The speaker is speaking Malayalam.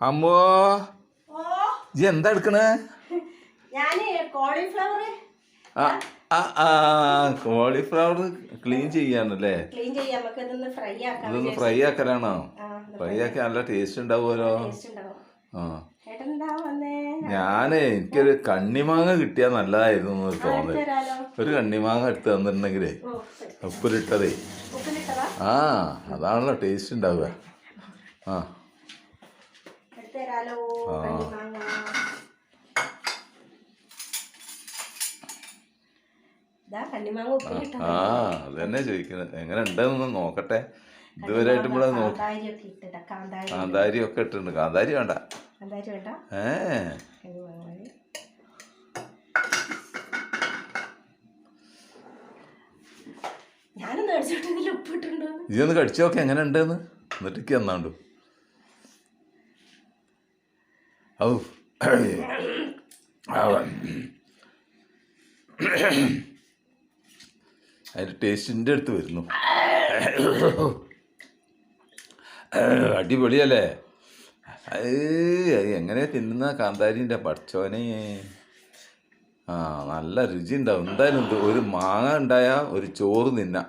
അമ്മോ ഇജ്ജ് എന്താ എടുക്കണേ? കോളിഫ്ലവർ ക്ലീൻ ചെയ്യാനല്ലേ? ഇതൊന്ന് ഫ്രൈ ആക്കലാണോ? ഫ്രൈ ആക്കി നല്ല ടേസ്റ്റ് ഉണ്ടാവുമല്ലോ. ആ എനിക്കൊരു കണ്ണിമാങ്ങ കിട്ടിയാൽ നല്ലതായിരുന്നു എന്നൊരു തോന്നൽ. ഒരു കണ്ണിമാങ്ങ എടുത്ത് തന്നിട്ടുണ്ടെങ്കിലേ ഉപ്പിലിട്ടതേ, ആ അതാണല്ലോ ടേസ്റ്റ് ഉണ്ടാവുക. ആ അതന്നെ ചോദിക്കുന്നത്. എങ്ങനെ ഉണ്ടെന്ന് നോക്കട്ടെ. ഇതുവരെയായിട്ട് ഇവിടെ നോക്കി. കാന്താരി ഒക്കെ ഇട്ടിട്ടുണ്ട്. കാന്താരി വേണ്ട. ഇതൊന്ന് കടിച്ചു നോക്കെ എങ്ങനെ ഉണ്ടെന്ന്, എന്നിട്ട് എന്നാണ്ടു. ഔ അതിൻ്റെ ടേസ്റ്റിൻ്റെ അടുത്ത് വരുന്നു. അടിപൊളിയല്ലേ? അത് എങ്ങനെ തിന്നുന്ന കാന്താരിൻ്റെ പടച്ചോനെ. ആ നല്ല രുചി ഉണ്ടാവും എന്തായാലും. ഒരു മാങ്ങ ഉണ്ടായാൽ ഒരു ചോറ് തിന്നാം.